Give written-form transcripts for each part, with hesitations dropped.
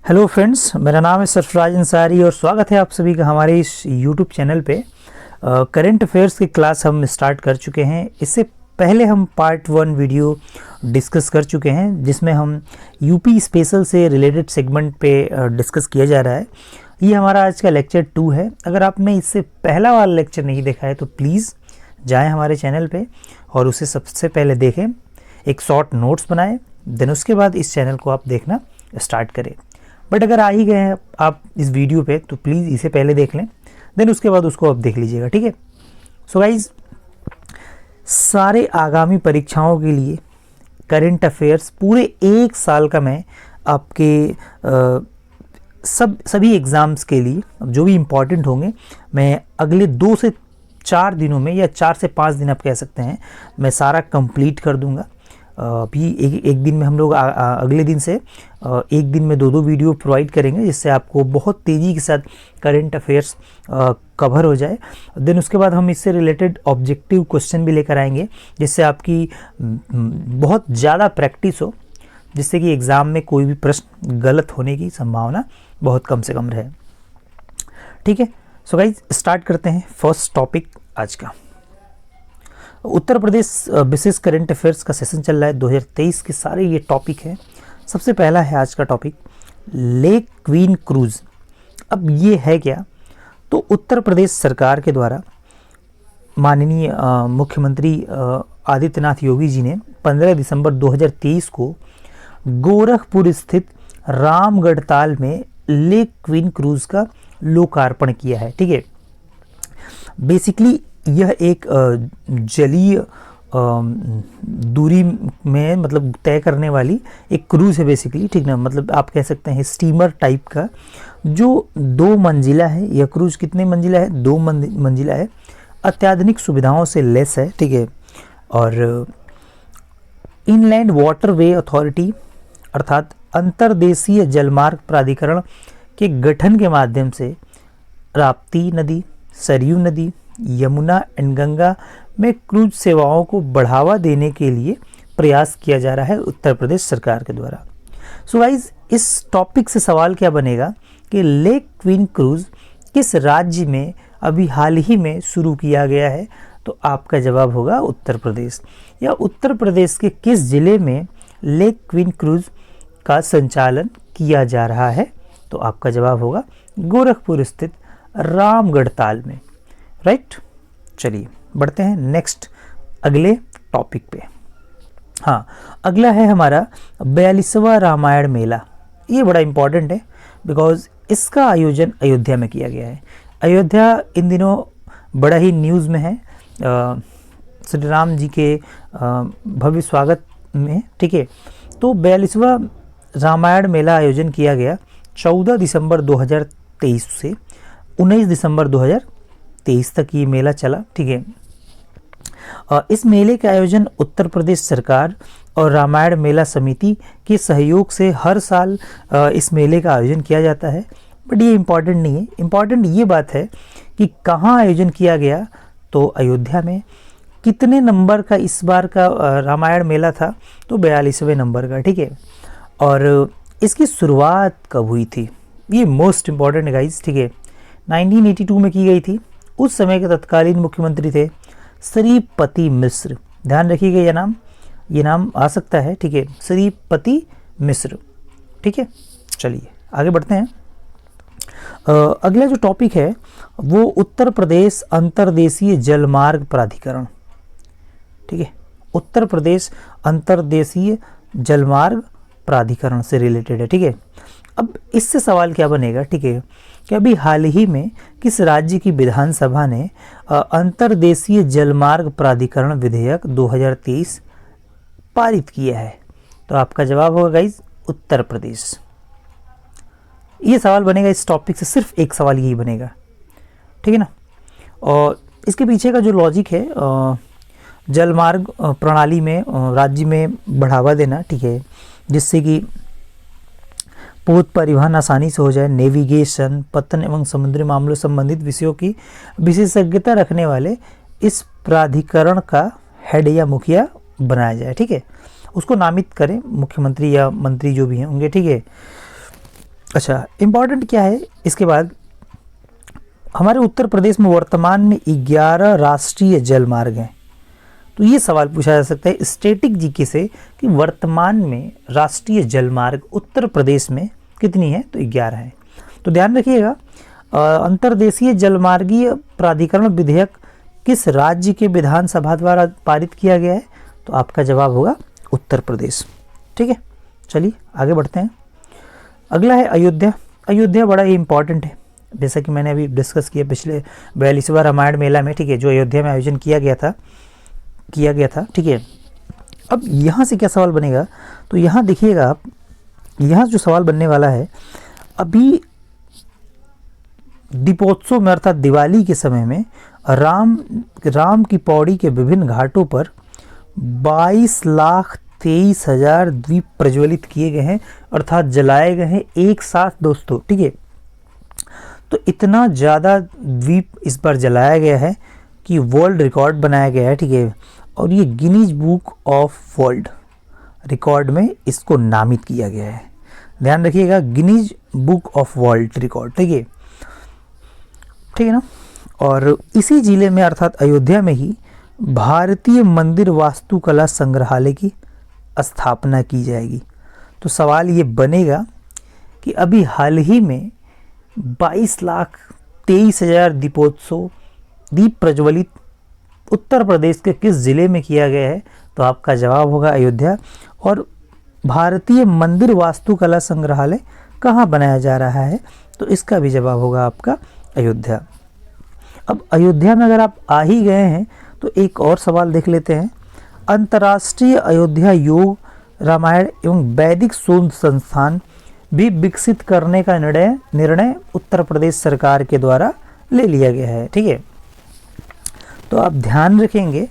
Hello friends, मेरा नाम है सरफराज अंसारी और स्वागत है आप सभी का हमारे इस यूट्यूब चैनल पे। करंट अफेयर्स की क्लास हम स्टार्ट कर चुके हैं। इससे पहले हम पार्ट 1 वीडियो डिस्कस कर चुके हैं जिसमें हम यूपी स्पेशल से रिलेटेड सेगमेंट पे डिस्कस किया जा रहा है। ये हमारा आज का लेक्चर 2 है। अगर आपने इससे पहला वाला लेक्चर नहीं देखा है तो प्लीज़ जाएँ हमारे चैनल पर और उसे सबसे पहले देखें, एक शॉर्ट नोट्स बनाएँ, देन उसके बाद इस चैनल को आप देखना स्टार्ट करें। बट अगर आ ही गए हैं आप इस वीडियो पे तो प्लीज़ इसे पहले देख लें, देन उसके बाद उसको आप देख लीजिएगा, ठीक है। सो गाइज, सारे आगामी परीक्षाओं के लिए करंट अफेयर्स पूरे 1 साल का मैं आपके सभी एग्ज़ाम्स के लिए जो भी इम्पॉर्टेंट होंगे मैं अगले 2 से 4 दिनों में या 4 से 5 दिन आप कह सकते हैं, मैं सारा कंप्लीट कर दूंगा। अभी एक दिन में हम लोग अगले दिन से एक दिन में 2 वीडियो प्रोवाइड करेंगे जिससे आपको बहुत तेज़ी के साथ करंट अफेयर्स कवर हो जाए। देन उसके बाद हम इससे रिलेटेड ऑब्जेक्टिव क्वेश्चन भी लेकर आएंगे जिससे आपकी बहुत ज़्यादा प्रैक्टिस हो, जिससे कि एग्ज़ाम में कोई भी प्रश्न गलत होने की संभावना बहुत कम से कम रहे, ठीक है। सो गाइज, स्टार्ट करते हैं फर्स्ट टॉपिक आज का। उत्तर प्रदेश विशेष करंट अफेयर्स का सेशन चल रहा है 2023 के सारे ये टॉपिक हैं। सबसे पहला है आज का टॉपिक लेक क्वीन क्रूज। अब ये है क्या? तो उत्तर प्रदेश सरकार के द्वारा माननीय मुख्यमंत्री आदित्यनाथ योगी जी ने 15 दिसंबर 2023 को गोरखपुर स्थित रामगढ़ ताल में लेक क्वीन क्रूज का लोकार्पण किया है, ठीक है। बेसिकली यह एक जलीय दूरी में मतलब तय करने वाली एक क्रूज़ है बेसिकली, ठीक ना। मतलब आप कह सकते हैं स्टीमर टाइप का, जो 2 मंजिला है। यह क्रूज़ कितने मंजिला है? 2 मंजिला है। अत्याधुनिक सुविधाओं से लेस है, ठीक है। और इनलैंड वाटरवे अथॉरिटी अर्थात अंतर्देशीय जलमार्ग प्राधिकरण के गठन के माध्यम से राप्ती नदी, सरयू नदी, यमुना एंड गंगा में क्रूज सेवाओं को बढ़ावा देने के लिए प्रयास किया जा रहा है उत्तर प्रदेश सरकार के द्वारा। सो गाइज, इस टॉपिक से सवाल क्या बनेगा कि लेक क्वीन क्रूज किस राज्य में अभी हाल ही में शुरू किया गया है? तो आपका जवाब होगा उत्तर प्रदेश। या उत्तर प्रदेश के किस जिले में लेक क्वीन क्रूज का संचालन किया जा रहा है? तो आपका जवाब होगा गोरखपुर स्थित रामगढ़ ताल में, राइट। चलिए बढ़ते हैं नेक्स्ट अगले टॉपिक पे। हाँ, अगला है हमारा 42वां रामायण मेला। ये बड़ा इम्पॉर्टेंट है बिकॉज इसका आयोजन अयोध्या में किया गया है। अयोध्या इन दिनों बड़ा ही न्यूज़ में है श्री राम जी के भव्य स्वागत में, ठीक है। तो 42वां रामायण मेला आयोजन किया गया 14 दिसंबर 2023 से 19 दिसंबर 2023 तक ये मेला चला, ठीक है। इस मेले का आयोजन उत्तर प्रदेश सरकार और रामायण मेला समिति के सहयोग से हर साल इस मेले का आयोजन किया जाता है। बट ये इम्पॉर्टेंट नहीं है, इम्पॉर्टेंट ये बात है कि कहाँ आयोजन किया गया। तो अयोध्या में। कितने नंबर का इस बार का रामायण मेला था? तो 42वें नंबर का, ठीक है। और इसकी शुरुआत कब हुई थी? ये मोस्ट इम्पॉर्टेंट है गाइज, ठीक है। 1982 में की गई थी। उस समय के तत्कालीन मुख्यमंत्री थे श्रीपति मिश्र। ध्यान रखिएगा ये नाम आ सकता है, ठीक है, श्रीपति मिश्र, ठीक है। चलिए आगे बढ़ते हैं। अगला जो टॉपिक है वो उत्तर प्रदेश अंतर्देशीय जलमार्ग प्राधिकरण, ठीक है। उत्तर प्रदेश अंतर्देशीय जलमार्ग प्राधिकरण से रिलेटेड है, ठीक है। अब इससे सवाल क्या बनेगा, ठीक है, कि अभी हाल ही में किस राज्य की विधानसभा ने अंतर्देशीय जलमार्ग प्राधिकरण विधेयक 2023 पारित किया है? तो आपका जवाब होगा गाइज उत्तर प्रदेश। ये सवाल बनेगा इस टॉपिक से, सिर्फ एक सवाल यही बनेगा, ठीक है ना। और इसके पीछे का जो लॉजिक है, जलमार्ग प्रणाली में राज्य में बढ़ावा देना, ठीक है, जिससे कि पोत परिवहन आसानी से हो जाए, नेविगेशन, पतन एवं समुद्री मामलों संबंधित विषयों की विशेषज्ञता रखने वाले इस प्राधिकरण का हेड या मुखिया बनाया जाए, ठीक है। उसको नामित करें मुख्यमंत्री या मंत्री जो भी हैं होंगे, ठीक है। अच्छा, इम्पॉर्टेंट क्या है इसके बाद, हमारे उत्तर प्रदेश में वर्तमान में 11 राष्ट्रीय जल मार्ग हैं। तो ये सवाल पूछा जा सकता है स्टैटिक जीके से कि वर्तमान में राष्ट्रीय जल मार्ग उत्तर प्रदेश में कितनी है, तो 11 है। तो ध्यान रखिएगा, अंतर्देशीय जलमार्गीय प्राधिकरण विधेयक किस राज्य के विधानसभा द्वारा पारित किया गया है, तो आपका जवाब होगा उत्तर प्रदेश। ठीक है, चलिए आगे बढ़ते हैं। अगला है अयोध्या। अयोध्या बड़ा ही इंपॉर्टेंट है, जैसा कि मैंने अभी डिस्कस किया पिछले 42वां रामायण मेला में, ठीक है, जो अयोध्या में आयोजन किया गया था। ठीक है, अब यहाँ से क्या सवाल बनेगा, तो यहाँ देखिएगा आप, यहाँ जो सवाल बनने वाला है, अभी दीपोत्सव में अर्थात दिवाली के समय में राम की पौड़ी के विभिन्न घाटों पर 22,23,000 दीप प्रज्वलित किए गए हैं, अर्थात जलाए गए हैं एक साथ दोस्तों। ठीक है, तो इतना ज़्यादा द्वीप इस बार जलाया गया है कि वर्ल्ड रिकॉर्ड बनाया गया है। ठीक है, और ये Guinness book of world record में इसको नामित किया गया है। ध्यान रखिएगा, Guinness book of world record. ठीक है ना। और इसी जिले में अर्थात अयोध्या में ही भारतीय मंदिर वास्तुकला संग्रहालय की स्थापना की जाएगी। तो सवाल ये बनेगा कि अभी हाल ही में 22,23,000 दीपोत्सव दीप प्रज्वलित उत्तर प्रदेश के किस ज़िले में किया गया है, तो आपका जवाब होगा अयोध्या। और भारतीय मंदिर वास्तुकला संग्रहालय कहाँ बनाया जा रहा है, तो इसका भी जवाब होगा आपका अयोध्या। अब अयोध्या में अगर आप आ ही गए हैं तो एक और सवाल देख लेते हैं। अंतर्राष्ट्रीय अयोध्या योग रामायण एवं वैदिक शोध संस्थान भी विकसित करने का निर्णय उत्तर प्रदेश सरकार के द्वारा ले लिया गया है। ठीक है, तो आप ध्यान रखेंगे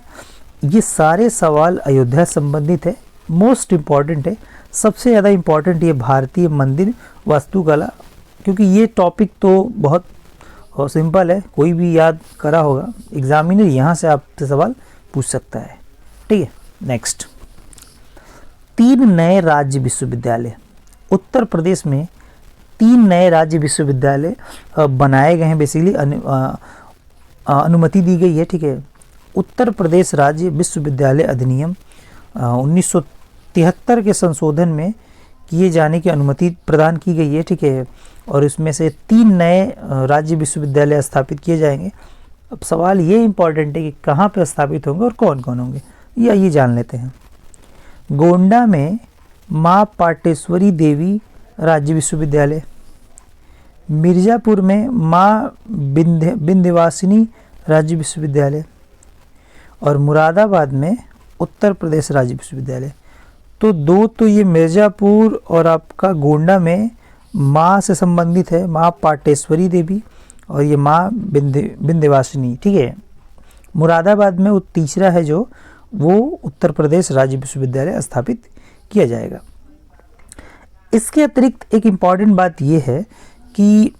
ये सारे सवाल अयोध्या संबंधित है, मोस्ट इम्पॉर्टेंट है। सबसे ज़्यादा इम्पॉर्टेंट ये भारतीय मंदिर वास्तुकला, क्योंकि ये टॉपिक तो बहुत सिंपल है, कोई भी याद करा होगा, एग्जामिनर यहाँ से आपसे सवाल पूछ सकता है। ठीक है, नेक्स्ट, 3 नए राज्य विश्वविद्यालय। उत्तर प्रदेश में 3 नए राज्य विश्वविद्यालय बनाए गए हैं, बेसिकली अनुमति दी गई है। ठीक है, उत्तर प्रदेश राज्य विश्वविद्यालय अधिनियम 1973 के संशोधन में किए जाने की अनुमति प्रदान की गई है। ठीक है, और इसमें से 3 नए राज्य विश्वविद्यालय स्थापित किए जाएंगे। अब सवाल ये इम्पॉर्टेंट है कि कहाँ पे स्थापित होंगे और कौन कौन होंगे, ये जान लेते हैं। गोंडा में माँ पाटेश्वरी देवी राज्य विश्वविद्यालय, मिर्ज़ापुर में माँ विंध्यवासिनी राज्य विश्वविद्यालय, और मुरादाबाद में उत्तर प्रदेश राज्य विश्वविद्यालय। तो 2 तो ये मिर्ज़ापुर और आपका गोंडा में माँ से संबंधित है, माँ पाटेश्वरी देवी, और ये माँ विंध्यवासिनी। ठीक है, मुरादाबाद में वो तीसरा है जो वो उत्तर प्रदेश राज्य विश्वविद्यालय स्थापित किया जाएगा। इसके अतिरिक्त एक इम्पॉर्टेंट बात ये है कि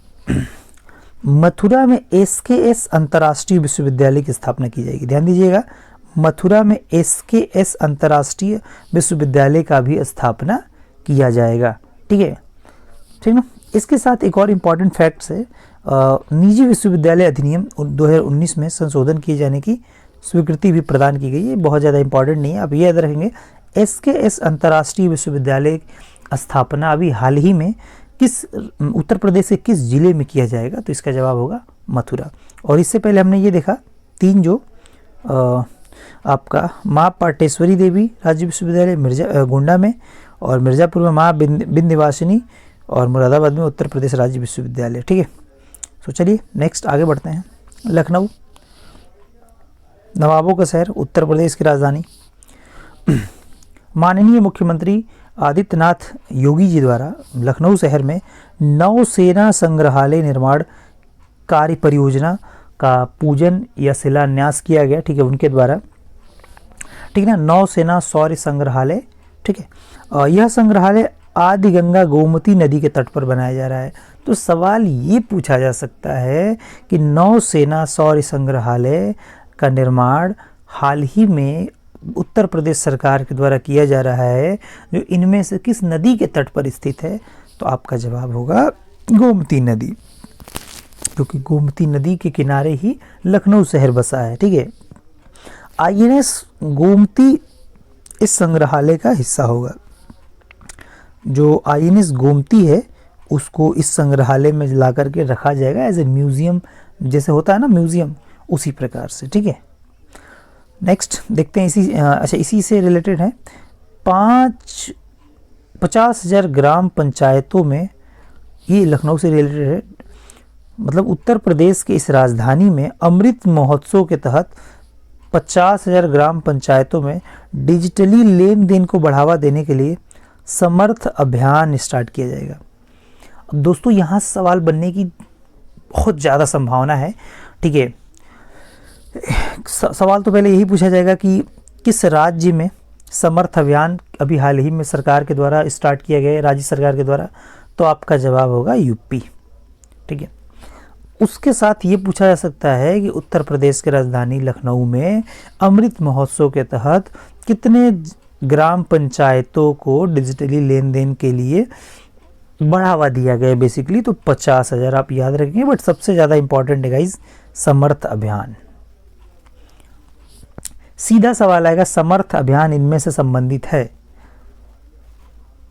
मथुरा में SKS अंतर्राष्ट्रीय विश्वविद्यालय की स्थापना की जाएगी। ध्यान दीजिएगा, मथुरा में SKS अंतर्राष्ट्रीय विश्वविद्यालय का भी स्थापना किया जाएगा। ठीक है, ठीक ना। इसके साथ एक और इम्पॉर्टेंट फैक्ट्स है, निजी विश्वविद्यालय अधिनियम 2019 में संशोधन किए जाने की स्वीकृति भी प्रदान की गई है। बहुत ज़्यादा इम्पॉर्टेंट नहीं है, आप ये याद रखेंगे। SKS अंतर्राष्ट्रीय विश्वविद्यालय स्थापना अभी हाल ही में किस उत्तर प्रदेश के किस जिले में किया जाएगा, तो इसका जवाब होगा मथुरा। और इससे पहले हमने ये देखा 3 जो आपका माँ पाटेश्वरी देवी राज्य विश्वविद्यालय गोंडा में, और मिर्ज़ापुर में माँ विंध्यवासिनी, और मुरादाबाद में उत्तर प्रदेश राज्य विश्वविद्यालय। ठीक है, तो चलिए नेक्स्ट आगे बढ़ते हैं। लखनऊ, नवाबों का शहर, उत्तर प्रदेश की राजधानी। माननीय मुख्यमंत्री आदित्यनाथ योगी जी द्वारा लखनऊ शहर में नौसेना संग्रहालय निर्माण कार्य परियोजना का पूजन या शिलान्यास किया गया। ठीक है, उनके द्वारा। ठीक है ना, नौसेना शौर्य संग्रहालय। ठीक है, और यह संग्रहालय आदि गंगा गोमती नदी के तट पर बनाया जा रहा है। तो सवाल ये पूछा जा सकता है कि नौसेना शौर्य संग्रहालय का निर्माण हाल ही में उत्तर प्रदेश सरकार के द्वारा किया जा रहा है, जो इनमें से किस नदी के तट पर स्थित है, तो आपका जवाब होगा गोमती नदी, क्योंकि गोमती नदी के किनारे ही लखनऊ शहर बसा है। ठीक है, आईएनएस गोमती इस संग्रहालय का हिस्सा होगा। जो आईएनएस गोमती है उसको इस संग्रहालय में ला करके रखा जाएगा एज ए म्यूजियम, जैसे होता है ना म्यूजियम, उसी प्रकार से। ठीक है, नेक्स्ट देखते हैं इसी से रिलेटेड है। 50,000 ग्राम पंचायतों में, ये लखनऊ से रिलेटेड है, मतलब उत्तर प्रदेश के इस राजधानी में अमृत महोत्सव के तहत 50,000 ग्राम पंचायतों में डिजिटली लेन देन को बढ़ावा देने के लिए समर्थ अभियान स्टार्ट किया जाएगा। अब दोस्तों यहाँ सवाल बनने की बहुत ज़्यादा संभावना है। ठीक है, सवाल तो पहले यही पूछा जाएगा कि किस राज्य में समर्थ अभियान अभी हाल ही में सरकार के द्वारा स्टार्ट किया गया है, राज्य सरकार के द्वारा, तो आपका जवाब होगा यूपी। ठीक है, उसके साथ ये पूछा जा सकता है कि उत्तर प्रदेश की राजधानी लखनऊ में अमृत महोत्सव के तहत कितने ग्राम पंचायतों को डिजिटली लेन देन के लिए बढ़ावा दिया गया बेसिकली, तो 50,000 आप याद रखेंगे। बट सबसे ज़्यादा इंपॉर्टेंट है गाइज समर्थ अभियान। सीधा सवाल आएगा, समर्थ अभियान इनमें से संबंधित है?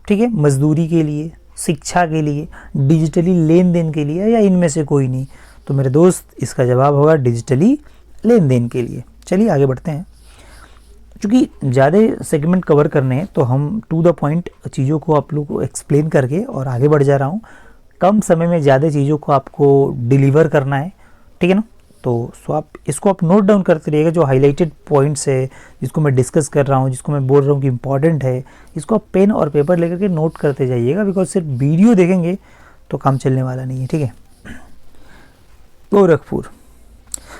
ठीक है, मजदूरी के लिए, शिक्षा के लिए, डिजिटली लेन देन के लिए, या इनमें से कोई नहीं? तो मेरे दोस्त इसका जवाब होगा डिजिटली लेन देन के लिए। चलिए आगे बढ़ते हैं। चूँकि ज़्यादा सेगमेंट कवर करने हैं तो हम टू द पॉइंट चीज़ों को आप लोग को एक्सप्लेन करके और आगे बढ़ जा रहा हूँ। कम समय में ज़्यादा चीज़ों को आपको डिलीवर करना है, ठीक है ना? तो आप इसको आप नोट डाउन करते रहिएगा। जो हाईलाइटेड पॉइंट्स है, जिसको मैं डिस्कस कर रहा हूँ, जिसको मैं बोल रहा हूँ कि इंपॉर्टेंट है, इसको आप पेन और पेपर लेकर के नोट करते जाइएगा, बिकॉज सिर्फ वीडियो देखेंगे तो काम चलने वाला नहीं है। ठीक है, गोरखपुर।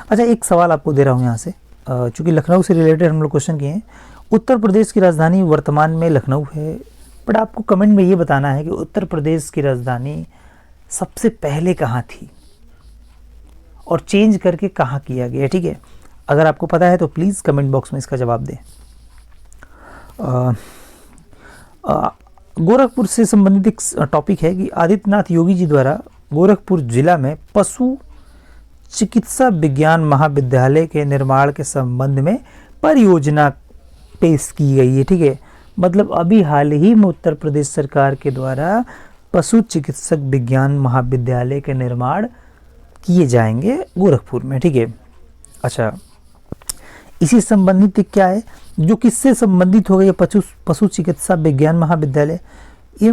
अच्छा, एक सवाल आपको दे रहा हूँ यहाँ से, चूँकि लखनऊ से रिलेटेड हम लोग क्वेश्चन किए हैं। उत्तर प्रदेश की राजधानी वर्तमान में लखनऊ है, बट आपको कमेंट में ये बताना है कि उत्तर प्रदेश की राजधानी सबसे पहले कहाँ थी और चेंज करके कहाँ किया गया। ठीक है, अगर आपको पता है तो प्लीज़ कमेंट बॉक्स में इसका जवाब दें। गोरखपुर से संबंधित एक टॉपिक है कि आदित्यनाथ योगी जी द्वारा गोरखपुर जिला में पशु चिकित्सा विज्ञान महाविद्यालय के निर्माण के संबंध में परियोजना पेश की गई है। ठीक है, मतलब अभी हाल ही में उत्तर प्रदेश सरकार के द्वारा पशु चिकित्सक विज्ञान महाविद्यालय के निर्माण किए जाएंगे गोरखपुर में। ठीक है, अच्छा, इसी संबंधित क्या है जो किससे संबंधित होगा? ये पशु चिकित्सा विज्ञान महाविद्यालय ये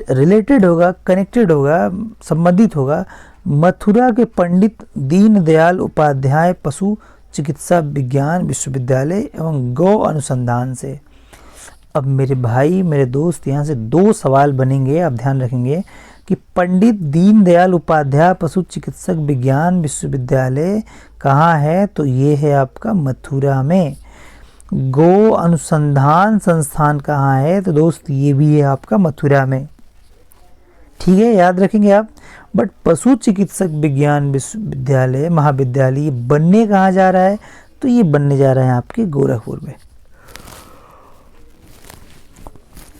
रिलेटेड होगा, कनेक्टेड होगा, संबंधित होगा मथुरा के पंडित दीनदयाल उपाध्याय पशु चिकित्सा विज्ञान विश्वविद्यालय एवं गौ अनुसंधान से। अब मेरे भाई, मेरे दोस्त, यहाँ से दो सवाल बनेंगे, आप ध्यान रखेंगे कि पंडित दीनदयाल उपाध्याय पशु चिकित्सक विज्ञान विश्वविद्यालय कहाँ है? तो ये है आपका मथुरा में। गौ अनुसंधान संस्थान कहाँ है? तो दोस्त ये भी है आपका मथुरा में। ठीक है, याद रखेंगे आप। बट पशु चिकित्सक विज्ञान विश्वविद्यालय महाविद्यालय बनने कहाँ जा रहा है? तो ये बनने जा रहा है आपके गोरखपुर में।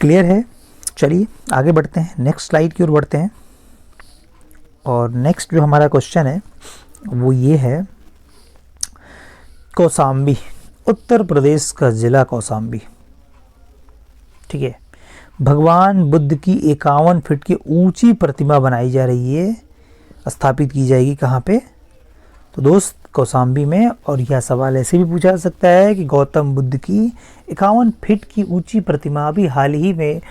क्लियर है? चलिए आगे बढ़ते हैं, नेक्स्ट स्लाइड की ओर बढ़ते हैं। और नेक्स्ट जो हमारा क्वेश्चन है वो ये है, कौसाम्बी, उत्तर प्रदेश का जिला कौसाम्बी। ठीक है, भगवान बुद्ध की 51 फीट की ऊंची प्रतिमा बनाई जा रही है, स्थापित की जाएगी कहाँ पे? तो दोस्त कौसाम्बी में। और यह सवाल ऐसे भी पूछा जा सकता है कि गौतम बुद्ध की 51 फीट की ऊंची प्रतिमा अभी हाल ही में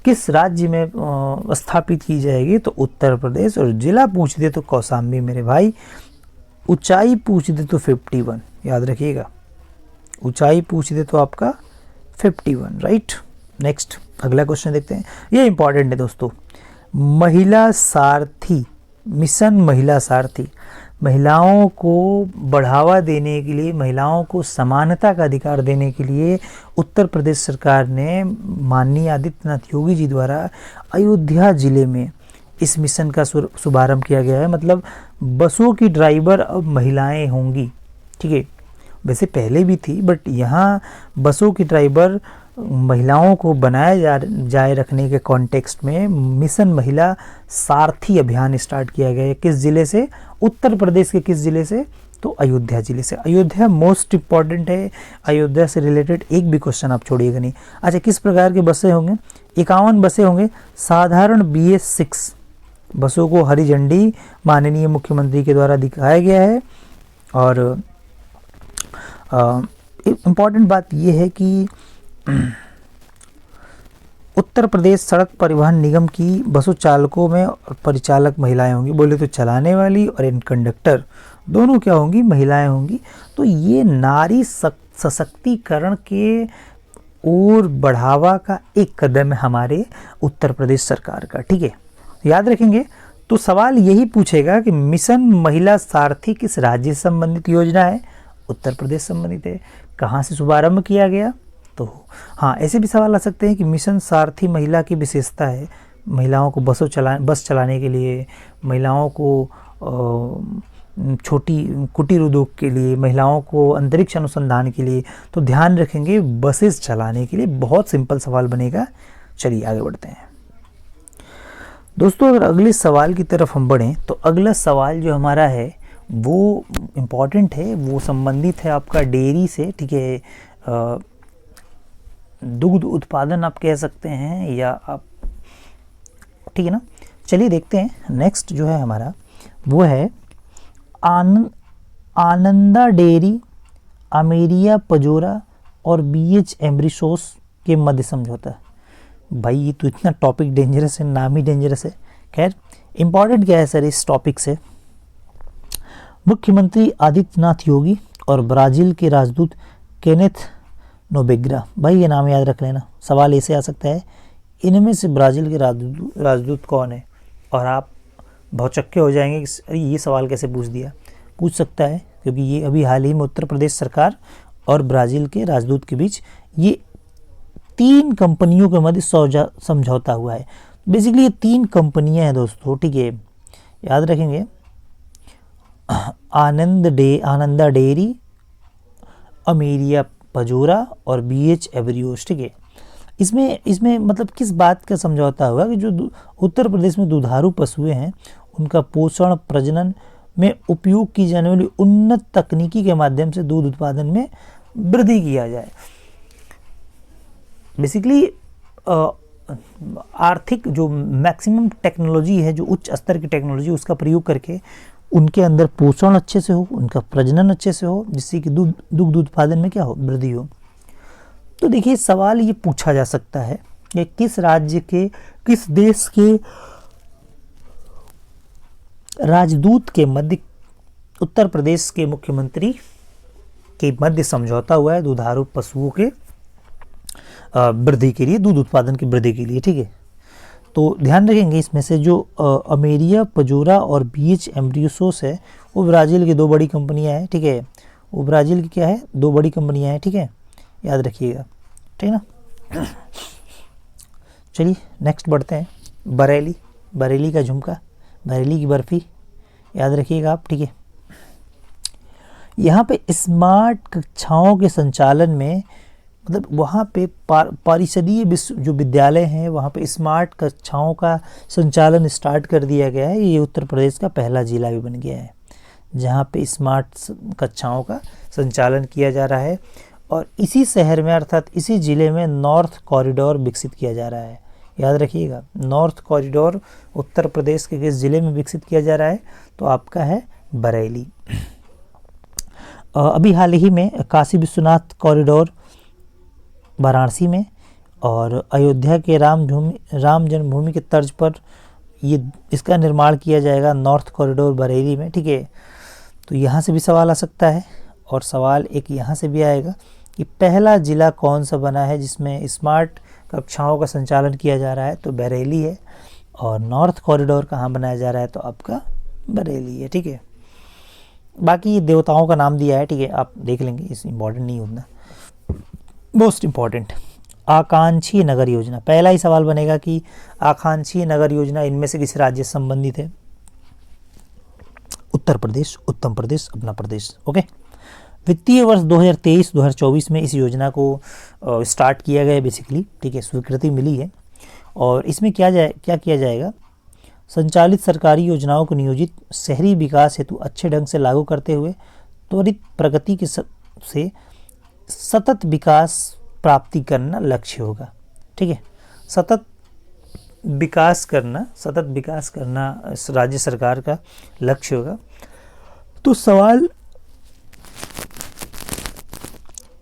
किस राज्य में स्थापित की जाएगी? तो उत्तर प्रदेश। और जिला पूछ दे तो कौसाम्बी मेरे भाई। ऊंचाई पूछ दे तो 51, याद रखिएगा, ऊंचाई पूछ दे तो आपका 51, राइट। नेक्स्ट अगला क्वेश्चन देखते हैं, ये इंपॉर्टेंट है दोस्तों। महिला सारथी मिशन, महिला सारथी, महिलाओं को बढ़ावा देने के लिए, महिलाओं को समानता का अधिकार देने के लिए उत्तर प्रदेश सरकार ने माननीय आदित्यनाथ योगी जी द्वारा अयोध्या जिले में इस मिशन का शुभारंभ किया गया है। मतलब बसों की ड्राइवर अब महिलाएं होंगी। ठीक है, वैसे पहले भी थी, बट यहाँ बसों की ड्राइवर महिलाओं को बनाया जाए रखने के कॉन्टेक्स्ट में मिशन महिला सारथी अभियान स्टार्ट किया गया है। किस ज़िले से? उत्तर प्रदेश के किस ज़िले से? तो अयोध्या ज़िले से। अयोध्या मोस्ट इम्पॉर्टेंट है, अयोध्या से रिलेटेड एक भी क्वेश्चन आप छोड़िएगा नहीं। अच्छा, किस प्रकार की बसें होंगे? 51 बसें होंगे, साधारण BS6 बसों को हरी झंडी माननीय मुख्यमंत्री के द्वारा दिखाया गया है। और इम्पॉर्टेंट बात यह है कि उत्तर प्रदेश सड़क परिवहन निगम की बसों चालकों में परिचालक महिलाएं होंगी। बोले तो चलाने वाली और इन कंडक्टर दोनों क्या होंगी? महिलाएं होंगी। तो ये नारी सशक्तिकरण के और बढ़ावा का एक कदम है हमारे उत्तर प्रदेश सरकार का। ठीक है, याद रखेंगे। तो सवाल यही पूछेगा कि मिशन महिला सारथी किस राज्य से संबंधित योजना है? उत्तर प्रदेश संबंधित है। कहाँ से शुभारंभ किया गया? तो हाँ, ऐसे भी सवाल आ सकते हैं कि मिशन सारथी महिला की विशेषता है, महिलाओं को बस चलाने के लिए, महिलाओं को छोटी कुटीर उद्योग के लिए, महिलाओं को अंतरिक्ष अनुसंधान के लिए। तो ध्यान रखेंगे बसेस चलाने के लिए। बहुत सिंपल सवाल बनेगा। चलिए आगे बढ़ते हैं दोस्तों। अगर अगले सवाल की तरफ हम बढ़ें तो अगला सवाल जो हमारा है वो इम्पॉर्टेंट है, वो संबंधित है आपका डेयरी से। ठीक है, दुग्ध उत्पादन आप कह सकते हैं, या आप, ठीक है ना। चलिए देखते हैं। नेक्स्ट जो है हमारा वो है आनंदा डेयरी, अमेरिया पजोरा और BH एम्ब्रिशोस के मध्य समझौता। भाई ये तो इतना टॉपिक डेंजरस है, नाम ही डेंजरस है। खैर, इम्पॉर्टेंट क्या है सर इस टॉपिक से? मुख्यमंत्री आदित्यनाथ योगी और ब्राज़ील के राजदूत केनेथ नोबेग्रा। भाई ये नाम याद रख लेना। सवाल ऐसे आ सकता है, इनमें से ब्राज़ील के राजदूत कौन है? और आप भौचक्के हो जाएंगे कि अरे ये सवाल कैसे पूछ दिया। पूछ सकता है, क्योंकि ये अभी हाल ही में उत्तर प्रदेश सरकार और ब्राज़ील के राजदूत के बीच ये 3 कंपनियों के मध्य समझौता हुआ है। बेसिकली ये 3 कंपनियां हैं दोस्तों। ठीक है, याद रखेंगे। आनंदा डेयरी, अमेरिया पजोरा और BH एब्रियोस। ठीक है, इसमें मतलब किस बात का समझौता हुआ कि जो उत्तर प्रदेश में दुधारू पशुएं हैं उनका पोषण प्रजनन में उपयोग की जाने वाली उन्नत तकनीकी के माध्यम से दूध उत्पादन में वृद्धि किया जाए। बेसिकली आर्थिक जो मैक्सिमम टेक्नोलॉजी है, जो उच्च स्तर की टेक्नोलॉजी, उसका प्रयोग करके उनके अंदर पोषण अच्छे से हो, उनका प्रजनन अच्छे से हो, जिससे कि दुग्ध उत्पादन में क्या हो? वृद्धि हो। तो देखिए सवाल ये पूछा जा सकता है कि किस राज्य के, किस देश के राजदूत के मध्य उत्तर प्रदेश के मुख्यमंत्री के मध्य समझौता हुआ है दुधारू पशुओं के वृद्धि के लिए, दूध उत्पादन की वृद्धि के लिए। ठीक है, तो ध्यान रखेंगे इसमें से जो अमेरिया पजोरा और BH एम्ब्रियोस है वो ब्राज़ील की 2 बड़ी कंपनियां हैं। ठीक है, वो ब्राज़ील की क्या है? 2 बड़ी कंपनियां हैं। ठीक है, याद रखिएगा। ठीक है ना। चलिए नेक्स्ट बढ़ते हैं। बरेली का झुमका, बरेली की बर्फ़ी, याद रखिएगा आप। ठीक है, यहाँ पे स्मार्ट कक्षाओं के संचालन में, मतलब वहाँ पे परिषदीय जो विद्यालय हैं वहाँ पे स्मार्ट कक्षाओं का संचालन स्टार्ट कर दिया गया है। ये उत्तर प्रदेश का पहला जिला भी बन गया है जहाँ पे स्मार्ट कक्षाओं का संचालन किया जा रहा है। और इसी शहर में, अर्थात इसी ज़िले में नॉर्थ कॉरिडोर विकसित किया जा रहा है। याद रखिएगा, नॉर्थ कॉरिडोर उत्तर प्रदेश के किस ज़िले में विकसित किया जा रहा है? तो आपका है बरेली। अभी हाल ही में काशी विश्वनाथ कॉरिडोर वाराणसी में, और अयोध्या के राम जन्मभूमि के तर्ज पर ये इसका निर्माण किया जाएगा नॉर्थ कॉरिडोर बरेली में। ठीक है, तो यहाँ से भी सवाल आ सकता है। और सवाल एक यहाँ से भी आएगा कि पहला ज़िला कौन सा बना है जिसमें स्मार्ट कक्षाओं का संचालन किया जा रहा है? तो बरेली है। और नॉर्थ कॉरिडोर कहाँ बनाया जा रहा है? तो आपका बरेली है। ठीक है, बाकी ये देवताओं का नाम दिया है। ठीक है, आप देख लेंगे, इस इम्पॉर्टेंट नहीं होना। मोस्ट इम्पॉर्टेंट, आकांक्षी नगर योजना। पहला ही सवाल बनेगा कि आकांक्षी नगर योजना इनमें से किस राज्य से संबंधित है? उत्तर प्रदेश, उत्तम प्रदेश, अपना प्रदेश। ओके, वित्तीय वर्ष 2023-2024 में इस योजना को स्टार्ट किया गया है बेसिकली, ठीक है, स्वीकृति मिली है। और इसमें क्या किया जाएगा, संचालित सरकारी योजनाओं को नियोजित शहरी विकास हेतु अच्छे ढंग से लागू करते हुए त्वरित प्रगति के से सतत विकास प्राप्ति करना लक्ष्य होगा, ठीक है। सतत विकास करना राज्य सरकार का लक्ष्य होगा। तो सवाल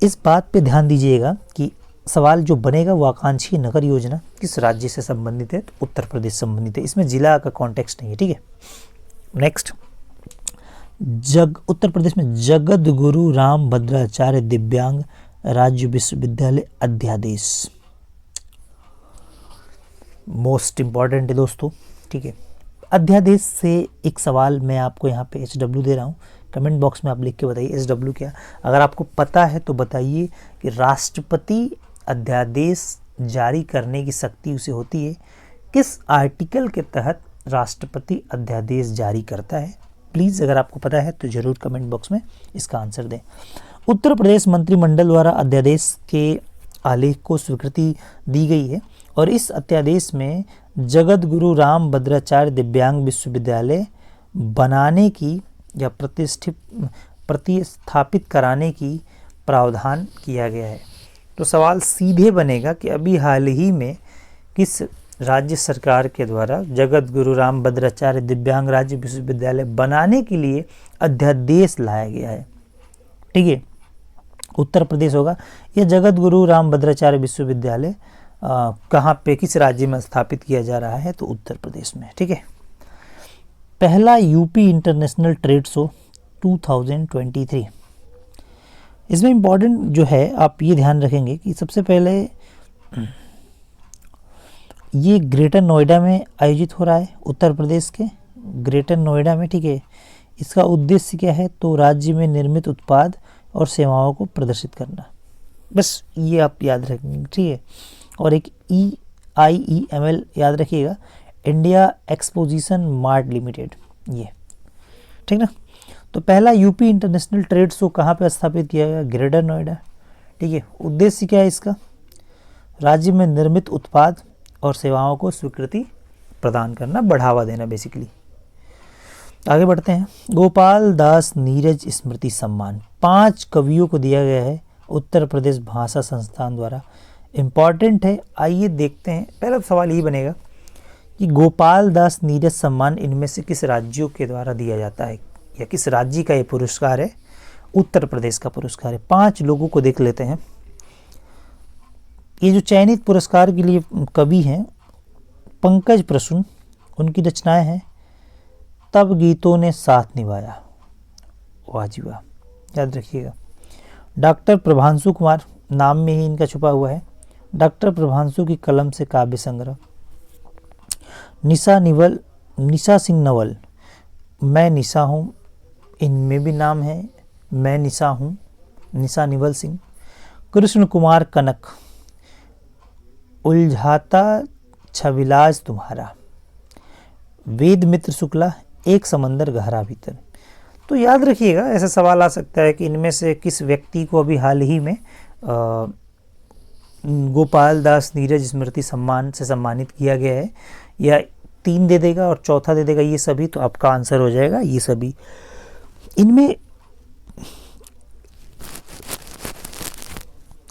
इस बात पे ध्यान दीजिएगा कि सवाल जो बनेगा वो आकांक्षी नगर योजना किस राज्य से संबंधित है, तो उत्तर प्रदेश संबंधित है, इसमें जिला का कॉन्टेक्स्ट नहीं है, ठीक है। नेक्स्ट, उत्तर प्रदेश में जगत गुरु राम भद्राचार्य दिव्यांग राज्य विश्वविद्यालय अध्यादेश मोस्ट इंपॉर्टेंट है दोस्तों, ठीक है। अध्यादेश से एक सवाल मैं आपको यहाँ पे HW दे रहा हूँ, कमेंट बॉक्स में आप लिख के बताइए HW क्या। अगर आपको पता है तो बताइए कि राष्ट्रपति अध्यादेश जारी करने की शक्ति उसे होती है, किस आर्टिकल के तहत राष्ट्रपति अध्यादेश जारी करता है। प्लीज़ अगर आपको पता है तो ज़रूर कमेंट बॉक्स में इसका आंसर दें। उत्तर प्रदेश मंत्रिमंडल द्वारा अध्यादेश के आलेख को स्वीकृति दी गई है और इस अध्यादेश में जगत गुरु राम भद्राचार्य दिव्यांग विश्वविद्यालय बनाने की या प्रतिस्थापित कराने की प्रावधान किया गया है। तो सवाल सीधे बनेगा कि अभी हाल ही में किस राज्य सरकार के द्वारा जगत गुरु राम भद्राचार्य दिव्यांग राज्य विश्वविद्यालय बनाने के लिए अध्यादेश लाया गया है, ठीक है। उत्तर प्रदेश होगा। यह जगत गुरु राम भद्राचार्य विश्वविद्यालय कहाँ पे किस राज्य में स्थापित किया जा रहा है, तो उत्तर प्रदेश में, ठीक है। पहला यूपी इंटरनेशनल ट्रेड शो 2023, इसमें इम्पॉर्टेंट जो है आप ये ध्यान रखेंगे कि सबसे पहले ये ग्रेटर नोएडा में आयोजित हो रहा है, उत्तर प्रदेश के ग्रेटर नोएडा में, ठीक है। इसका उद्देश्य क्या है, तो राज्य में निर्मित उत्पाद और सेवाओं को प्रदर्शित करना, बस ये आप याद रखेंगे, ठीक है। और एक IEML याद रखिएगा, इंडिया एक्सपोजिशन मार्ट लिमिटेड, ये, ठीक ना। तो पहला यूपी इंटरनेशनल ट्रेड शो कहाँ पे स्थापित किया गया, ग्रेटर नोएडा, ठीक है। उद्देश्य क्या है इसका, राज्य में निर्मित उत्पाद और सेवाओं को स्वीकृति प्रदान करना, बढ़ावा देना बेसिकली। आगे बढ़ते हैं। गोपाल दास नीरज स्मृति सम्मान 5 कवियों को दिया गया है उत्तर प्रदेश भाषा संस्थान द्वारा, इम्पॉर्टेंट है। आइए देखते हैं। पहला सवाल ये बनेगा कि गोपाल दास नीरज सम्मान इनमें से किस राज्यों के द्वारा दिया जाता है या किस राज्य का ये पुरस्कार है, उत्तर प्रदेश का पुरस्कार है। 5 लोगों को देख लेते हैं। ये जो चयनित पुरस्कार के लिए कवि हैं पंकज प्रसून, उनकी रचनाएं हैं तब गीतों ने साथ निभाया, वाह जी वाह, याद रखिएगा। डॉक्टर प्रभांशु कुमार, नाम में ही इनका छुपा हुआ है, डॉक्टर प्रभांशु की कलम से काव्य संग्रह। निशा सिंह नवल, मैं निशा हूँ, इनमें भी नाम है मैं निशा हूँ, निशा निवल सिंह। कृष्ण कुमार कनक, उलझाता छविलाज तुम्हारा। वेद मित्र शुक्ला, एक समंदर गहरा भीतर। तो याद रखिएगा, ऐसा सवाल आ सकता है कि इनमें से किस व्यक्ति को अभी हाल ही में गोपाल दास नीरज स्मृति सम्मान से सम्मानित किया गया है, या 3 दे देगा और चौथा दे देगा ये सभी, तो आपका आंसर हो जाएगा ये सभी। इनमें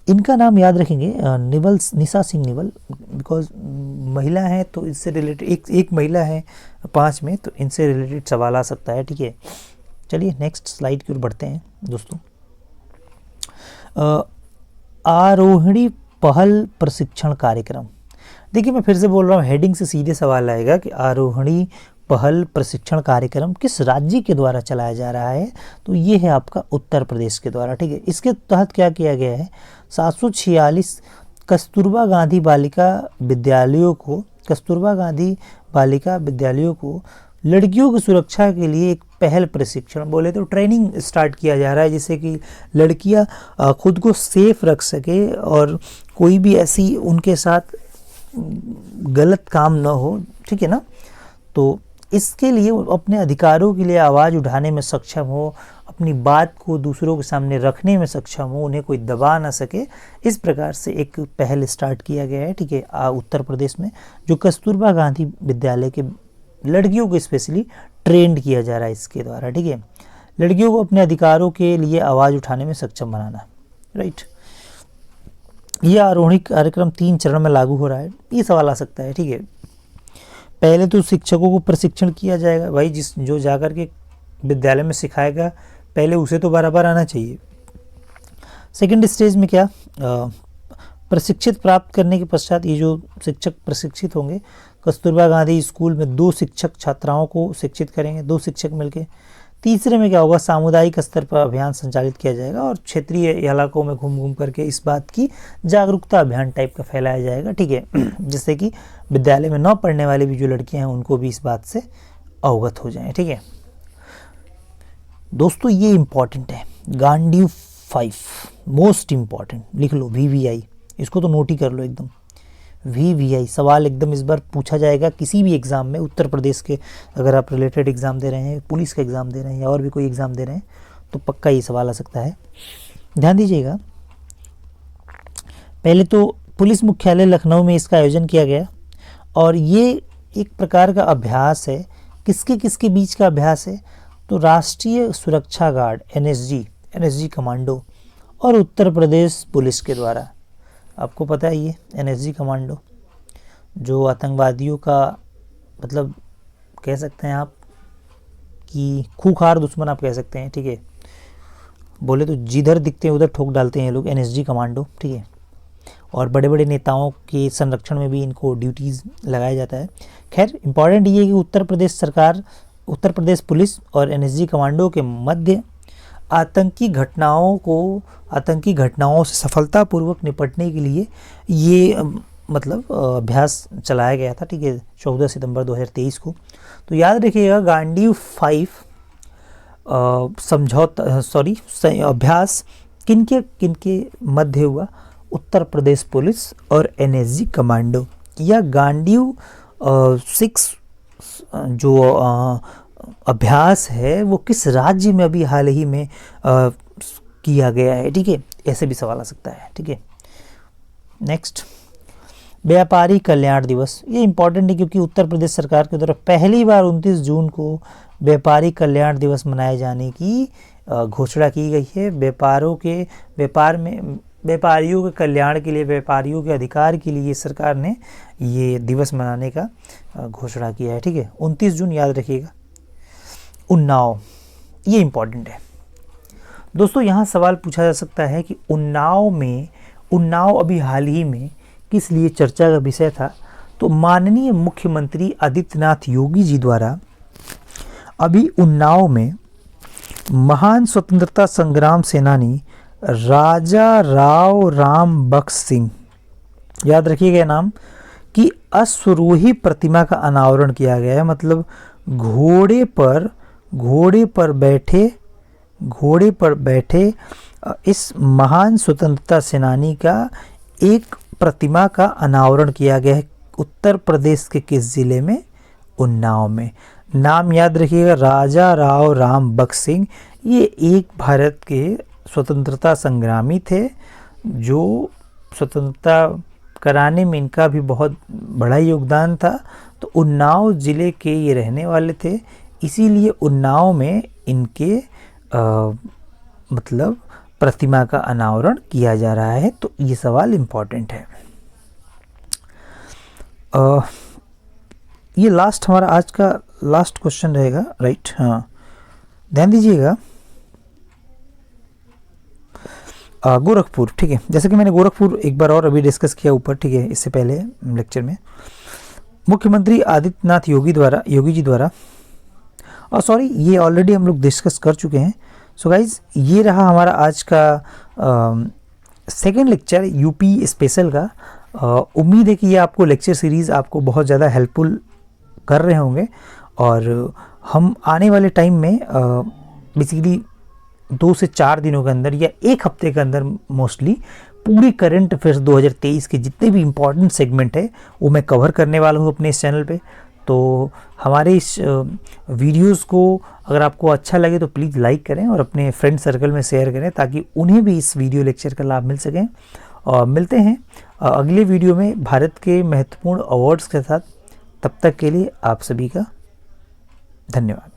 इनका नाम याद रखेंगे, निशा सिंह निवल, बिकॉज महिला है तो इससे रिलेटेड एक महिला है 5 में, तो इनसे रिलेटेड सवाल आ सकता है, ठीक है। चलिए नेक्स्ट स्लाइड की ओर बढ़ते हैं दोस्तों। आरोहणी पहल प्रशिक्षण कार्यक्रम, देखिए मैं फिर से बोल रहा हूँ, हेडिंग से सीधे सवाल आएगा कि आरोहणी पहल प्रशिक्षण कार्यक्रम किस राज्य के द्वारा चलाया जा रहा है, तो ये है आपका उत्तर प्रदेश के द्वारा, ठीक है। इसके तहत क्या किया गया है, 746 कस्तूरबा गांधी बालिका विद्यालयों को लड़कियों की सुरक्षा के लिए एक पहल प्रशिक्षण, बोले तो ट्रेनिंग स्टार्ट किया जा रहा है, जिससे कि लड़कियां खुद को सेफ रख सके और कोई भी ऐसी उनके साथ गलत काम न हो, ठीक है ना। तो इसके लिए अपने अधिकारों के लिए आवाज़ उठाने में सक्षम हो, अपनी बात को दूसरों के सामने रखने में सक्षम हो, उन्हें कोई दबा ना सके, इस प्रकार से एक पहल स्टार्ट किया गया है, ठीक है, उत्तर प्रदेश में, जो कस्तूरबा गांधी विद्यालय के लड़कियों को स्पेशली ट्रेंड किया जा रहा है इसके द्वारा, ठीक है, लड़कियों को अपने अधिकारों के लिए आवाज़ उठाने में सक्षम बनाना, राइट। यह आरोही कार्यक्रम 3 चरण में लागू हो रहा है। ये सवाल आ सकता है, ठीक है। पहले तो शिक्षकों को प्रशिक्षण किया जाएगा, भाई जो जाकर के विद्यालय में सिखाएगा पहले उसे तो बराबर आना चाहिए। सेकंड स्टेज में क्या, प्रशिक्षित प्राप्त करने के पश्चात ये जो शिक्षक प्रशिक्षित होंगे, कस्तूरबा गांधी स्कूल में 2 शिक्षक छात्राओं को शिक्षित करेंगे, 2 शिक्षक मिलके। तीसरे में क्या होगा, सामुदायिक स्तर पर अभियान संचालित किया जाएगा और क्षेत्रीय इलाकों में घूम घूम करके इस बात की जागरूकता अभियान टाइप का फैलाया जाएगा, ठीक है, जिससे कि विद्यालय में न पढ़ने वाली भी जो लड़कियां हैं उनको भी इस बात से अवगत हो जाएं, ठीक है। दोस्तों ये इम्पॉर्टेंट है, गांडीव 5 मोस्ट इम्पॉर्टेंट, लिख लो VVI, इसको तो नोट ही कर लो एकदम। VVI सवाल एकदम इस बार पूछा जाएगा किसी भी एग्ज़ाम में, उत्तर प्रदेश के अगर आप रिलेटेड एग्ज़ाम दे रहे हैं, पुलिस का एग्ज़ाम दे रहे हैं या और भी कोई एग्ज़ाम दे रहे हैं तो पक्का ये सवाल आ सकता है। ध्यान दीजिएगा, पहले तो पुलिस मुख्यालय लखनऊ में इसका आयोजन किया गया और ये एक प्रकार का अभ्यास है। किसके किसके बीच का अभ्यास है, तो राष्ट्रीय सुरक्षा गार्ड NSG कमांडो और उत्तर प्रदेश पुलिस के द्वारा। आपको पता है ये NSG कमांडो जो आतंकवादियों का मतलब कह सकते हैं आप कि खूंखार दुश्मन आप कह सकते हैं, ठीक है, बोले तो जिधर दिखते हैं उधर ठोक डालते हैं ये लोग, NSG कमांडो, ठीक है, और बड़े बड़े नेताओं के संरक्षण में भी इनको ड्यूटीज़ लगाया जाता है। खैर इंपॉर्टेंट ये है कि उत्तर प्रदेश पुलिस और NSG कमांडो के मध्य आतंकी घटनाओं से सफलतापूर्वक निपटने के लिए ये मतलब अभ्यास चलाया गया था, ठीक है, 14 सितंबर 2023 को। तो याद रखिएगा गांडीव 5 अभ्यास किनके मध्य हुआ, उत्तर प्रदेश पुलिस और NSG कमांडो। या गांडीव 6 जो अभ्यास है वो किस राज्य में अभी हाल ही में किया गया है, ठीक है, ऐसे भी सवाल आ सकता है, ठीक है। नेक्स्ट, व्यापारी कल्याण दिवस, ये इंपॉर्टेंट है क्योंकि उत्तर प्रदेश सरकार के द्वारा पहली बार 29 जून को व्यापारी कल्याण दिवस मनाए जाने की घोषणा की गई है। व्यापारियों के कल्याण के लिए, व्यापारियों के अधिकार के लिए सरकार ने ये दिवस मनाने का घोषणा किया है, ठीक है। 29 जून याद रखिएगा। उन्नाव, ये इम्पॉर्टेंट है दोस्तों। यहाँ सवाल पूछा जा सकता है कि उन्नाव अभी हाल ही में किस लिए चर्चा का विषय था, तो माननीय मुख्यमंत्री आदित्यनाथ योगी जी द्वारा अभी उन्नाव में महान स्वतंत्रता संग्राम सेनानी राजा राव राम बख्श सिंह, याद रखिएगा नाम, की अश्वरोही प्रतिमा का अनावरण किया गया है। मतलब घोड़े पर बैठे इस महान स्वतंत्रता सेनानी का एक प्रतिमा का अनावरण किया गया है उत्तर प्रदेश के किस जिले में, उन्नाव में। नाम याद रखिएगा, राजा राव राम बख्श सिंह। ये एक भारत के स्वतंत्रता संग्रामी थे जो स्वतंत्रता कराने में इनका भी बहुत बड़ा योगदान था। तो उन्नाव ज़िले के ये रहने वाले थे, इसीलिए उन्नाव में इनके मतलब प्रतिमा का अनावरण किया जा रहा है। तो ये सवाल इम्पॉर्टेंट है। ये लास्ट हमारा आज का लास्ट क्वेश्चन रहेगा, राइट। हाँ, ध्यान दीजिएगा। गोरखपुर, ठीक है, जैसे कि मैंने गोरखपुर एक बार और अभी डिस्कस किया ऊपर, ठीक है, इससे पहले लेक्चर में। मुख्यमंत्री आदित्यनाथ योगी जी द्वारा सॉरी, ये ऑलरेडी हम लोग डिस्कस कर चुके हैं। सो गाइज, ये रहा हमारा आज का सेकेंड लेक्चर यूपी स्पेशल का। उम्मीद है कि ये आपको लेक्चर सीरीज़ आपको बहुत ज़्यादा हेल्पफुल कर रहे होंगे और हम आने वाले टाइम में बेसिकली 2 से 4 दिनों के अंदर या 1 हफ्ते के अंदर मोस्टली पूरी करंट अफेयर्स 2023 के जितने भी इम्पॉर्टेंट सेगमेंट है वो मैं कवर करने वाला हूँ अपने इस चैनल पे। तो हमारे इस वीडियोस को अगर आपको अच्छा लगे तो प्लीज़ लाइक करें और अपने फ्रेंड सर्कल में शेयर करें ताकि उन्हें भी इस वीडियो लेक्चर का लाभ मिल सके। और मिलते हैं अगले वीडियो में भारत के महत्वपूर्ण अवार्ड्स के साथ। तब तक के लिए आप सभी का धन्यवाद।